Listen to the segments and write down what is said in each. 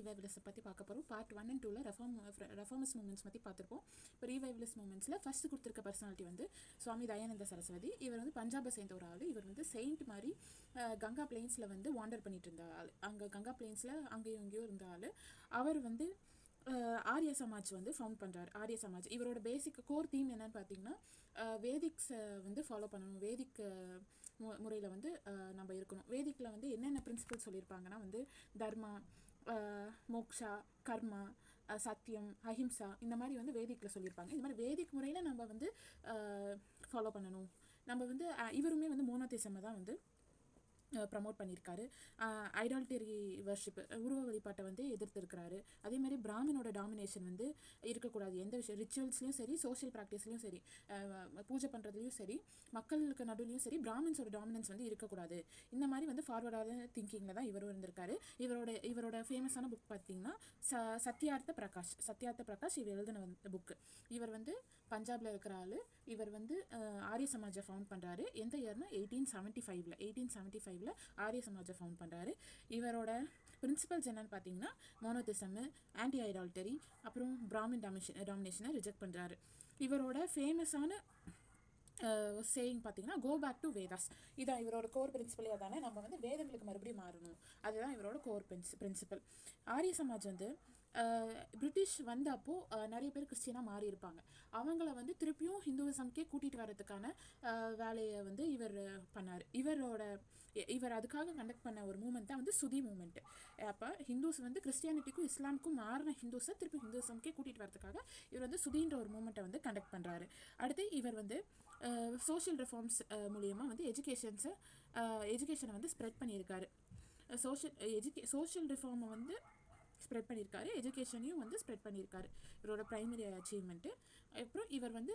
ரீவைவலிசம் பற்றி பார்க்க போகிறோம். பார்ட் 1 and 2ல ரெஃபார்மஸ் மூமெண்ட்ஸ் பற்றி பார்த்துருப்போம். இப்போ ரீவைவலிஸ் மூமெண்ட்ஸில் ஃபஸ்ட்டு கொடுத்துருக்க பர்சனாலிட்டி வந்து சுவாமி தயானந்த சரஸ்வதி. இவர் வந்து பஞ்சாபை சேர்ந்த ஒரு ஆள். இவர் வந்து செயின்ட் மாதிரி கங்கா பிளெயின்ஸில் வந்து வாண்டர் பண்ணிட்டு இருந்த ஆள். அங்கே கங்கா பிளெயின்ஸில் அங்கேயும் இங்கேயும் இருந்த ஆள். அவர் வந்து ஆரிய சமாஜ் வந்து ஃபவுண்ட் பண்ணுறாரு. ஆரிய சமாஜ் இவரோட பேசிக் கோர் தீம் என்னன்னு பார்த்தீங்கன்னா, வேதிக்ஸை வந்து ஃபாலோ பண்ணணும். வேதிக் முறையில் வந்து நம்ம இருக்கணும். வேதிக்கில் வந்து என்னென்ன பிரின்சிபல் சொல்லியிருப்பாங்கன்னா வந்து தர்மா, மோக்ஷா, கர்மா, சத்தியம், அஹிம்சா, இந்த மாதிரி வந்து வேதிக்கில் சொல்லியிருப்பாங்க. இந்த மாதிரி வேதிக் முறையில் நம்ம வந்து ஃபாலோ பண்ணணும். நம்ம வந்து இவருமே வந்து மோனோதேசமை தான் வந்து ப்ரமோட் பண்ணியிருக்காரு. ஐடால்டரி வர்ஷிப், உருவ வழிபாட்டை வந்து எதிர்த்திருக்கிறாரு. அதேமாதிரி பிராமினோட டாமினேஷன் வந்து இருக்கக்கூடாது. எந்த விஷயம் ரிச்சுவல்ஸ்லையும் சரி, சோஷியல் ப்ராக்டிஸ்லையும் சரி, பூஜை பண்ணுறதுலையும் சரி, மக்களுக்கு நடுவுலையும் சரி பிராமின்ஸோட டாமினன்ஸ் வந்து இருக்கக்கூடாது. இந்த மாதிரி வந்து ஃபார்வர்டான திங்கிங்கில் தான் இவரும் இருந்திருக்காரு. இவரோட ஃபேமஸான புக் பார்த்தீங்கன்னா சத்யார்த்த பிரகாஷ் இவர் எழுதின புக்கு. இவர் வந்து பஞ்சாபில் இருக்கிற ஆள். இவர் வந்து ஆரிய சமாஜை ஃபவுண்ட் பண்ணுறாரு. எந்த இயர்னா 1875 ஆரிய சமாஜை ஃபவுண்ட் பண்ணுறாரு. இவரோட பிரின்சிபல்ஸ் என்னன்னு பார்த்தீங்கன்னா மோனோதிசம், ஆன்டி ஐடால்டரி, அப்புறம் பிராமின் டாமினேஷனை ரிஜெக்ட் பண்ணுறாரு. இவரோட ஃபேமஸான சேயிங் பார்த்தீங்கன்னா கோ பேக் டு வேதாஸ். இதான் இவரோட கோர் பிரின்சிபலே. அதானே நம்ம வந்து வேதங்களுக்கு மறுபடியும் மாறணும். அதுதான் இவரோட கோர் பிரின்சிபல். ஆரிய சமாஜ் வந்து பிரிட்டிஷ் வந்த அப்போது நிறைய பேர் கிறிஸ்டியனாக மாறி இருப்பாங்க. அவங்கள வந்து திருப்பியும் ஹிந்துவிசம்கே கூட்டிகிட்டு வரதுக்கான வேலையை வந்து இவர் பண்ணார். இவர் அதுக்காக கண்டக்ட் பண்ண ஒரு மூமெண்ட் தான் வந்து சுதி மூமெண்ட். அப்போ ஹிந்துஸ் வந்து கிறிஸ்டியானிட்டிக்கும் இஸ்லாமுக்கும் மாறின ஹிந்துஸை திருப்பி ஹிந்துவிசம்கே கூட்டிகிட்டு வரதுக்காக இவர் வந்து சுதின்ற ஒரு மூமெண்ட்டை வந்து கண்டக்ட் பண்ணுறாரு. அடுத்து இவர் வந்து சோஷியல் ரிஃபார்ம்ஸ் மூலியமாக வந்து எஜுகேஷனை வந்து ஸ்ப்ரெட் பண்ணியிருக்காரு. சோஷியல் ரிஃபார்மை வந்து ஸ்ப்ரெட் பண்ணியிருக்காரு. எஜுகேஷனையும் வந்து ஸ்ப்ரெட் பண்ணியிருக்காரு. இவரோட ப்ரைமரி அச்சீவ்மெண்ட்டு. அப்புறம் இவர் வந்து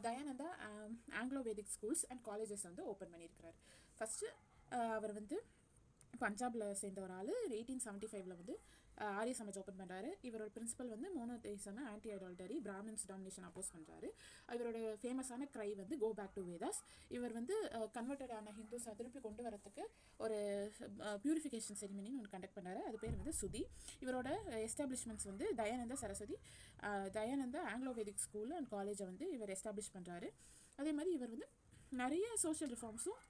Dayananda Anglo Vedic schools and colleges வந்து ஓப்பன் பண்ணியிருக்கிறார். ஃபஸ்ட்டு அவர் வந்து பஞ்சாபில் சேர்ந்த ஒரு ஆள். 1875 வந்து ஆரிய சமாஜ் ஓப்பன் பண்ணுறாரு. இவரோட பிரின்சிபல் வந்து மோனோதேசம், ஆன்டி ஐடால்டரி, பிராமின்ஸ் டாமினேஷன் அப்போஸ் பண்ணுறாரு. இவரோட ஃபேமஸான க்ரை வந்து கோ பேக் டு வேதாஸ். இவர் வந்து கன்வெர்டடான ஹிந்துஸை திருப்பி கொண்டு வரத்துக்கு ஒரு பியூரிஃபிகேஷன் செரிமனின்னு ஒன்று கண்டக்ட் பண்ணுறாரு. அது பேர் வந்து சுதி. இவரோட எஸ்டாப்ளிஷ்மெண்ட்ஸ் வந்து Dayananda Saraswati, Dayananda Anglo Vedic school and காலேஜை வந்து இவர் எஸ்டாப்ளிஷ் பண்ணுறாரு. அதே மாதிரி இவர் வந்து நிறைய சோஷியல் ரிஃபார்ம்ஸும்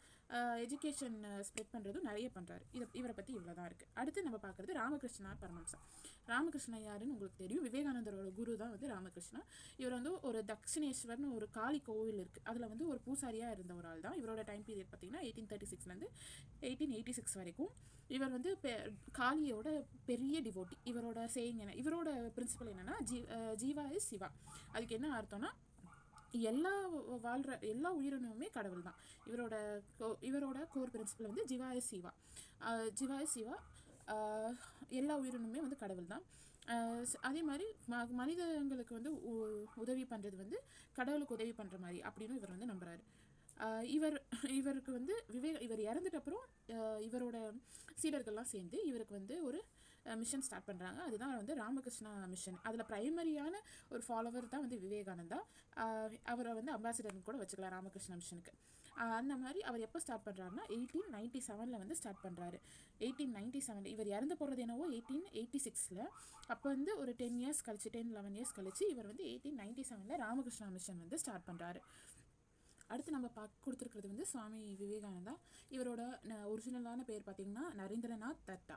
எஜுகேஷன் ஸ்ப்ரெட் பண்ணுறதும் நிறைய பண்ணுறாரு. இவரை பற்றி இவ்வளோ தான் இருக்குது. அடுத்து நம்ம பார்க்குறது ராமகிருஷ்ணா பரமஹம்சா. ராமகிருஷ்ணா யாருன்னு உங்களுக்கு தெரியும். விவேகானந்தரோட குரு தான் வந்து ராமகிருஷ்ணா. இவர் வந்து ஒரு தக்ஷிணேஸ்வர்னு ஒரு காளி கோவில் இருக்குது. அதில் வந்து ஒரு பூசாரியாக இருந்த ஒரு ஆள் தான். இவரோட டைம் பீரியட் பார்த்திங்கன்னா 1836 1886 வரைக்கும். இவர் வந்து காளியோட பெரிய டிவோட்டி. இவரோட சேயிங் என்ன, இவரோட பிரின்சிபல் என்னென்னா ஜீவா இஸ் சிவா. அதுக்கு என்ன அர்த்தம்னா எல்லா உயிரினமுமே கடவுள் தான். இவரோட கோர் பிரின்சிபல் வந்து ஜீவா இஸ் சிவா. எல்லா உயிரினமுமே வந்து கடவுள் தான். அதே மாதிரி மனிதங்களுக்கு வந்து உதவி பண்ணுறது வந்து கடவுளுக்கு உதவி பண்ணுற மாதிரி அப்படின்னு இவர் வந்து நம்புகிறாரு. இவருக்கு வந்து இவர் இறந்துட்ட அப்புறம் இவரோட சீடர்கள்லாம் சேர்ந்து இவருக்கு வந்து ஒரு மிஷன் ஸ்டார்ட் பண்ணுறாங்க. அதுதான் வந்து ராமகிருஷ்ணா மிஷன். அதில் ப்ரைமரியான ஒரு ஃபாலோவர் தான் வந்து விவேகானந்தா. அவரை வந்து அம்பாசிடர்னு கூட வச்சுக்கலாம் ராமகிருஷ்ணா மிஷனுக்கு. அந்த மாதிரி அவர் எப்போ ஸ்டார்ட் பண்ணுறாருன்னா 1897 வந்து ஸ்டார்ட் பண்ணுறாரு. 1897 இவர் இறந்து போகிறது என்னவோ 1886. அப்போ வந்து ஒரு 10-11 இயர்ஸ் கழிச்சு இவர் வந்து 1897 ராமகிருஷ்ணா மிஷன் வந்து ஸ்டார்ட் பண்ணுறாரு. அடுத்து நம்ம கொடுத்துருக்கிறது வந்து சுவாமி விவேகானந்தா. இவரோட ஒரிஜினலான பேர் பார்த்திங்கன்னா நரேந்திரநாத் தத்தா.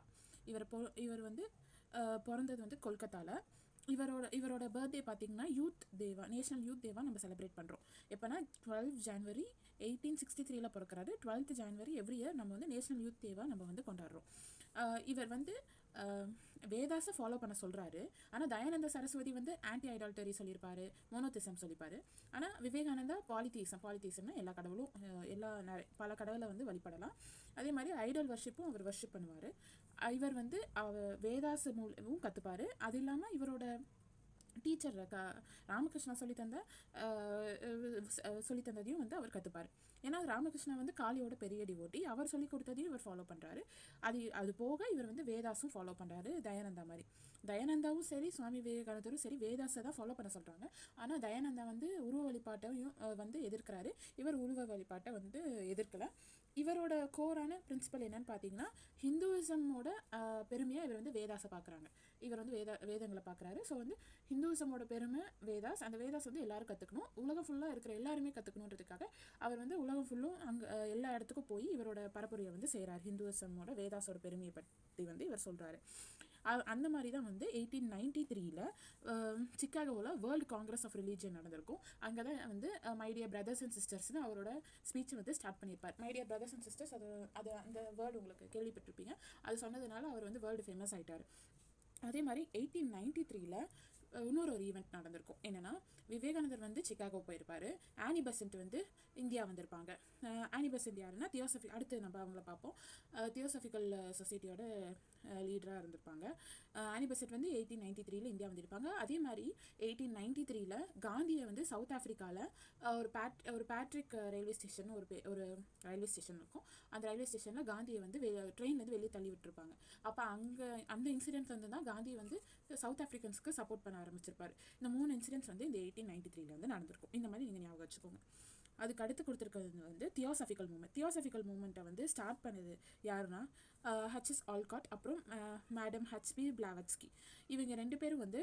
இவர் வந்து பிறந்தது வந்து கொல்கத்தாவில். இவரோட பர்த்டே பார்த்திங்கன்னா நேஷனல் யூத் டேவா நம்ம செலிப்ரேட் பண்ணுறோம். எப்போனா 12 ஜனவரி 1863 பிறக்கிறாரு. 12th ஜனவரி எவ்ரி இயர் நம்ம வந்து நேஷனல் யூத் டேவா நம்ம வந்து கொண்டாடுறோம். இவர் வந்து வேதாஸை ஃபாலோ பண்ண சொல்கிறாரு. ஆனால் தயானந்த சரஸ்வதி வந்து ஆன்டி ஐடால்டரி சொல்லியிருப்பாரு, மோனோதிசம் சொல்லிப்பாரு. ஆனால் விவேகானந்தா பாலிதீசம்னா எல்லா கடவுளும் பல கடவுளை வந்து வழிபடலாம். அதே மாதிரி ஐடல் வர்ஷிப்பும் அவர் வர்ஷிப் பண்ணுவார். இவர் வந்து வேதாச மூலமும் கற்றுப்பார். அது இல்லாமல் இவரோட டீச்சர் ராமகிருஷ்ணா சொல்லித்தந்ததையும் வந்து அவர் கற்றுப்பார். ஏன்னா ராமகிருஷ்ணா வந்து காளியோட பெரிய டிவோட்டி, அவர் சொல்லி கொடுத்ததையும் இவர் ஃபாலோ பண்ணுறாரு. அது போக இவர் வந்து வேதாஸும் ஃபாலோ பண்ணுறாரு தயானந்தா மாதிரி. தயானந்தாவும் சரி சுவாமி விவேகானந்தரும் சரி வேதாஸை தான் ஃபாலோ பண்ண சொல்கிறாங்க. ஆனால் தயானந்தா வந்து உருவ வழிபாட்டையும் வந்து எதிர்க்கிறாரு, இவர் உருவ வழிபாட்டை வந்து எதிர்க்கலை. இவரோட கோரான பிரின்சிபல் என்னன்னு பார்த்தீங்கன்னா, ஹிந்துவிசமோட பெருமையாக இவர் வந்து வேதாஸை பார்க்குறாங்க. இவர் வந்து வேதங்களை பார்க்குறாரு. ஸோ வந்து ஹிந்துவிசமோட பெருமை வேதாஸ், அந்த வேதாஸ் வந்து எல்லாரும் கற்றுக்கணும், உலகம் ஃபுல்லாக இருக்கிற எல்லாருமே கற்றுக்கணுன்றதுக்காக அவர் வந்து உலகம் ஃபுல்லும் அங்கே எல்லா இடத்துக்கும் போய் இவரோட பரப்புரையை வந்து செய்கிறார். ஹிந்துவிசமோட வேதாஸோட பெருமையை பற்றி வந்து இவர் சொல்கிறாரு. அந்த மாதிரி தான் வந்து 1893 சிக்காகோவில் வேர்ல்டு காங்கிரஸ் ஆஃப் ரிலீஜியன் நடந்திருக்கும். அங்கே தான் வந்து மை டியர் பிரதர்ஸ் அண்ட் சிஸ்டர்ஸ்னு அவரோட ஸ்பீச்சை வந்து ஸ்டார்ட் பண்ணியிருப்பார். My dear brothers and sisters, அது அந்த வேர்டு உங்களுக்கு கேள்விப்பட்டிருப்பீங்க. அது சொன்னதுனால அவர் வந்து வேர்ல்டு ஃபேமஸ் ஆகிட்டார். அதே மாதிரி 1893 இன்னொரு ஈவெண்ட் நடந்திருக்கும். என்னென்னா, விவேகானந்தர் வந்து சிக்காகோ போயிருப்பார், ஆனி பெசன்ட் வந்து இந்தியா வந்திருப்பாங்க. ஆனி பெசன்ட் யாருன்னா அடுத்து நம்ம அவங்கள பார்ப்போம், தியோசபிக்கல் சொசைட்டியோட லீடராக இருந்திருப்பாங்க. ஆனி பெசன்ட் வந்து 1893 இந்தியா வந்திருப்பாங்க. அதே மாதிரி 1893 காந்தியை வந்து சவுத் ஆஃப்ரிக்காவில் ஒரு பேட்ரிக் ரயில்வே ஸ்டேஷன் ஒரு ரயில்வே ஸ்டேஷன் இருக்கும். அந்த ரயில்வே ஸ்டேஷனில் காந்தியை வந்து ட்ரெயின்லேருந்து வெளியே தள்ளி விட்டுருப்பாங்க. அப்போ அந்த இன்சிடென்ட் வந்து தான் காந்தி வந்து சவுத் ஆஃப்ரிக்கன்ஸ்க்கு சப்போர்ட் பண்ண ஆரம்பிச்சிருப்பாரு. இந்த 3 இன்சிடென்ட்ஸ் வந்து இந்த 1893 வந்து நடந்திருக்கும். இந்த மாதிரி நீங்கள் ஞாபகம் வச்சுக்கோங்க. அதுக்கு அடுத்து கொடுத்துருக்கிறது வந்து தியோசபிக்கல் மூமெண்ட். தியோசபிக்கல் மூமெண்ட்டை வந்து ஸ்டார்ட் பண்ணது யாருன்னா ஹெச்எஸ் ஆல்காட், அப்புறம் மேடம் ஹெச்பி பிளாவட்ஸ்கி. இவங்க 2 பேரும் வந்து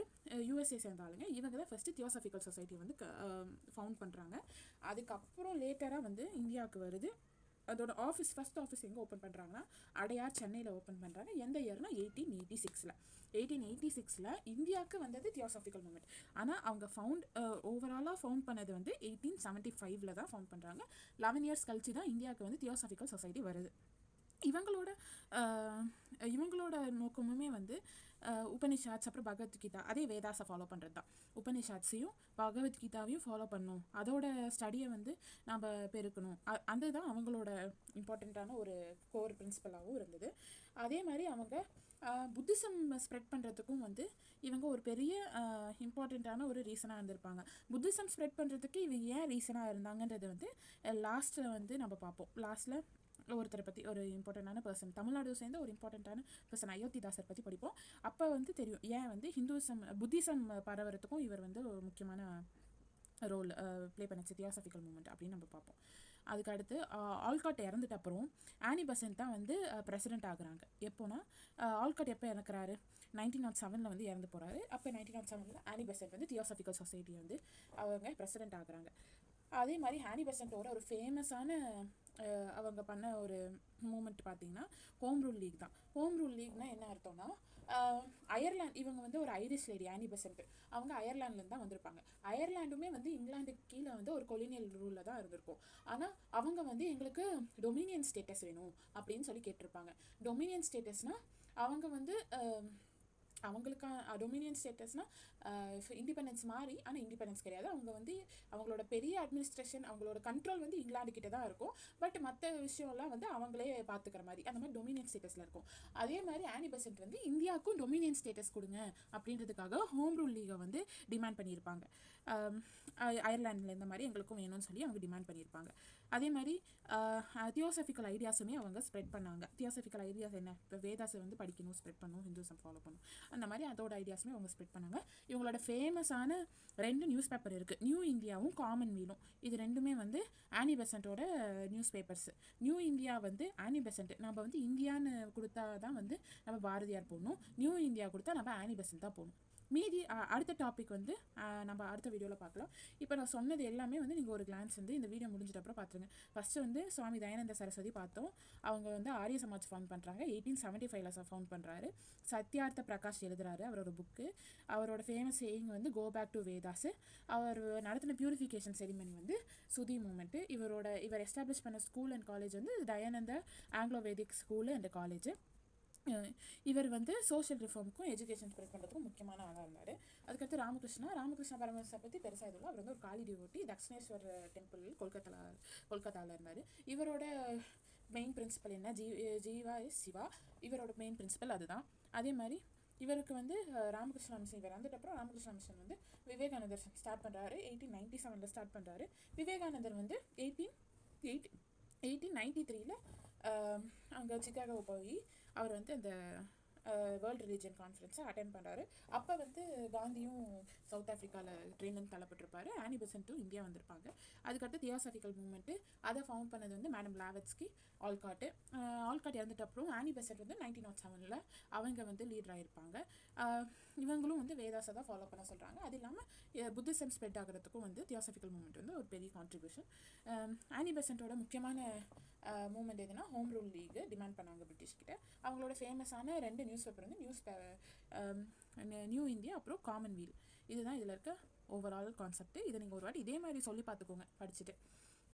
யூஎஸ்ஏ சேர்ந்தாலுங்க. இவங்க தான் ஃபஸ்ட்டு தியோசபிக்கல் சொசைட்டி வந்து ஃபவுண்ட் பண்ணுறாங்க. அதுக்கப்புறம் லேட்டராக வந்து இந்தியாவுக்கு வருது. அதோட ஃபஸ்ட் ஆஃபீஸ் எங்கே ஓப்பன் பண்ணுறாங்கன்னா அடையார், சென்னையில் ஓப்பன் பண்ணுறாங்க. எந்த இயர்னா 1886 இந்தியாவுக்கு வந்தது தியோசபிக்கல் மூமெண்ட். ஆனால் அவங்க ஓவராலாக ஃபவுண்ட் பண்ணது வந்து 1875 தான் ஃபவுண்ட் பண்ணுறாங்க. 11 இயர்ஸ் கழிச்சு தான் இந்தியாவுக்கு வந்து தியோசபிக்கல் சொசைட்டி வருது. இவங்களோட நோக்கமுமே வந்து உபனிஷாட்ஸ், அப்புறம் பகவத்கீதா, அதே வேதாஸை ஃபாலோ பண்ணுறது தான். உபனிஷாட்ஸையும் பகவத்கீதாவையும் ஃபாலோ பண்ணணும், அதோட ஸ்டடியை வந்து நம்ம பெருக்கணும். அதுதான் அவங்களோட இம்பார்ட்டண்ட்டான ஒரு கோர் பிரின்சிபலாகவும் இருந்தது. அதே மாதிரி அவங்க புத்திசம் ஸ்ப்ரெட் பண்ணுறதுக்கும் வந்து இவங்க ஒரு பெரிய இம்பார்ட்டண்ட்டான ஒரு ரீசனாக இருந்திருப்பாங்க. புத்திசம் ஸ்ப்ரெட் பண்ணுறதுக்கு இவங்க ஏன் ரீசனாக இருந்தாங்கன்றது வந்து லாஸ்ட்டில் வந்து நம்ம பார்ப்போம். லாஸ்ட்டில் ஒருத்தரை பற்றி, ஒரு இம்பார்ட்டண்ட்டான பர்சன், தமிழ்நாடு சேர்ந்த ஒரு இம்பார்ட்டண்ட்டான பர்சன் அயோத்திதாசர் பற்றி படிப்போம். அப்போ வந்து தெரியும் ஏன் வந்து புத்திசம் பரவறதுக்கும் இவர் வந்து ஒரு முக்கியமான ரோல் ப்ளே பண்ணிச்சு தியோசபிக்கல் மூமெண்ட் அப்படின்னு நம்ம பார்ப்போம். அதுக்கு அடுத்து ஆல்காட் இறந்துட்ட அப்புறம் ஆனி பெசன்ட் தான் வந்து பிரசிடென்ட் ஆகுறாங்க. எப்போனா ஆல்காட் எப்போ இறக்குறாரு, 1907 வந்து இறந்து போகிறாரு. அப்போ 1907 ஆனி பெசன்ட் வந்து தியோசபிக்கல் சொசைட்டி வந்து அவங்க பிரசிடென்ட் ஆகுறாங்க. அதே மாதிரி ஆனி பெசன்ட்டோட ஒரு ஃபேமஸான அவங்க பண்ண ஒரு மூமெண்ட் பார்த்தீங்கன்னா ஹோம் ரூல் லீக் தான். ஹோம் ரூல் லீக்னா என்ன அர்த்தம்னா, அயர்லாந்து, இவங்க வந்து ஒரு ஐரிஷ் லேடி ஆனி பெசன்ட், அவங்க அயர்லாண்ட்லேருந்து தான் வந்திருப்பாங்க. அயர்லாண்டுமே வந்து இங்கிலாந்துக்கு கீழே வந்து ஒரு கொலினியல் ரூலில் தான் இருந்திருக்கும். ஆனால் அவங்க வந்து எங்களுக்கு டொமினியன் ஸ்டேட்டஸ் வேணும் அப்படின்னு சொல்லி கேட்டிருப்பாங்க. டொமினியன் ஸ்டேட்டஸ்னால் அவங்க வந்து அவங்களுக்கான டொமினியன் ஸ்டேட்டஸ்னால் இண்டிபெண்டன்ஸ் மாதிரி, ஆனால் இண்டிபெண்டன்ஸ் கிடையாது. அவங்க வந்து அவங்களோட பெரிய அட்மினிஸ்ட்ரேஷன், அவங்களோட கண்ட்ரோல் வந்து இங்கிலாந்து கிட்ட தான் இருக்கும். பட் மற்ற விஷயம்லாம் வந்து அவங்களே பார்த்துக்கிற மாதிரி, அந்த மாதிரி டொமினியன் ஸ்டேட்டஸில் இருக்கும். அதே மாதிரி ஆனி பெசன்ட் வந்து இந்தியாவுக்கும் டொமினியன் ஸ்டேட்டஸ் கொடுங்க அப்படின்றதுக்காக ஹோம் ரூல் லீகை வந்து டிமாண்ட் பண்ணியிருப்பாங்க. அயர்லாண்டில் இந்த மாதிரி எங்களுக்கும் வேணும்னு சொல்லி அவங்க டிமாண்ட் பண்ணியிருப்பாங்க. அதே மாதிரி தியோசபிக்கல் ஐடியாஸுமே அவங்க ஸ்ப்ரெட் பண்ணாங்க. தியோசபிக்கல் ஐடியாஸ் என்ன, இப்போ வேதாஸை வந்து படிக்கணும், ஸ்ப்ரெட் பண்ணணும், ஹிந்துசம் ஃபாலோ பண்ணணும், அந்த மாதிரி அதோட ஐடியாஸுமே அவங்க ஸ்ப்ரெட் பண்ணாங்க. இவங்களோட ஃபேமஸான 2 நியூஸ் பேப்பர் இருக்குது, நியூ இந்தியாவும் காமன்வீலும். இது 2மே வந்து ஆனி பெசன்ட்டோட நியூஸ் பேப்பர்ஸ். நியூ இந்தியா வந்து ஆனி பெசன்ட், நம்ம வந்து இந்தியான்னு கொடுத்தா தான் வந்து நம்ம பாரதியார் போகணும், நியூ இந்தியா கொடுத்தா நம்ம ஆனி பெசன்ட் தான் போகணும். மீதி அடுத்த டாபிக் வந்து நம்ம அடுத்த வீடியோவில் பார்க்கலாம். இப்போ நான் சொன்னது எல்லாமே வந்து நீங்கள் ஒரு கிளான்ஸ் வந்து இந்த வீடியோ முடிஞ்சிட்ட அப்புறம் பார்த்துருங்க. ஃபஸ்ட்டு வந்து சுவாமி தயானந்த சரஸ்வதி பார்த்தோம். அவங்க வந்து ஆரிய சமாஜ் ஃபவுண்ட் பண்ணுறாங்க, 1875 ஃபவுண்ட் பண்ணுறாரு. சத்யார்த்த பிரகாஷ் எழுதுறாரு அவரோட புக்கு. அவரோட ஃபேமஸ் சேயிங் வந்து கோ பேக் டு வேதாஸ். அவர் நடத்தின பியூரிஃபிகேஷன் செரிமனி வந்து சுதி மூமெண்ட்டு. இவர் எஸ்டாப்ளிஷ் பண்ண ஸ்கூல் அண்ட் காலேஜ் வந்து Dayananda Anglo Vedic school and college. இவர் வந்து சோஷியல் ரிஃபார்முக்கும் எஜுகேஷன் ஸ்ப்ரெட் பண்ணுறதுக்கும் முக்கியமான ஆளாக இருந்தார். அதுக்கடுத்து ராமகிருஷ்ணா பரமஹம்சரை பற்றி பெருசாக எதுவும், அவர் வந்து ஒரு காளி டிவோட்டி, தக்ஷிணேஸ்வர் டெம்பிள் கொல்கத்தாவில் இருந்தார். இவரோட மெயின் பிரின்சிபல் என்ன, ஜீவா இஸ் சிவா, இவரோட மெயின் பிரின்சிபல் அதுதான். அதே மாதிரி இவருக்கு வந்து ராமகிருஷ்ணா மிஷன், இவர் வந்ததுக்கப்புறம் ராமகிருஷ்ணா மிஷன் வந்து விவேகானந்தர் ஸ்டார்ட் பண்ணுறாரு. 1897 ஸ்டார்ட் பண்ணுறாரு. விவேகானந்தர் வந்து எயிட் 1893 அங்கே சிக்காகோ போய் அவர் வந்து அந்த வேர்ல்டு ரிலீஜியன் கான்ஃபரன்ஸை அட்டென்ட் பண்ணுறாரு. அப்போ வந்து காந்தியும் சவுத் ஆஃப்ரிக்காவில் ட்ரெயினில் தள்ளப்பட்டிருப்பாரு. ஆனி பெசன்ட்டும் இந்தியா வந்திருப்பாங்க. அதுக்கடுத்து தியோசாஃபிக்கல் மூவ்மெண்ட்டு அதை ஃபவுண்ட் பண்ணது வந்து மேடம் பிளாவட்ஸ்கி ஆல்காட்டு. ஆல்காட் இறந்துட்ட அப்புறம் ஆனி பெசன்ட் வந்து 1907 அவங்க வந்து லீடர் ஆகிருப்பாங்க. இவங்களும் வந்து வேதாஸை தான் ஃபாலோ பண்ண சொல்கிறாங்க. அது இல்லாமல் புத்திசம் ஸ்ப்ரெட் ஆகிறதுக்கும் வந்து தியோசாஃபிக்கல் மூவ்மெண்ட் வந்து ஒரு பெரிய கான்ட்ரிபியூஷன். ஆனி பெசன்ட்டோட முக்கியமான மூமெண்ட் எதுனா ஹோம் ரூல் லீக் டிமாண்ட் பண்ணாங்க பிரிட்டிஷ்கிட்ட. அவங்களோட ஃபேமஸான 2 நியூஸ் பேப்பர் வந்து நியூ இந்தியா அப்புறம் காமன்வீல். இதுதான் இதில் இருக்க ஓவரால் கான்செப்ட். இதை நீங்கள் ஒரு வாட்டி இதே மாதிரி சொல்லி பார்த்துக்கோங்க படிச்சுட்டு.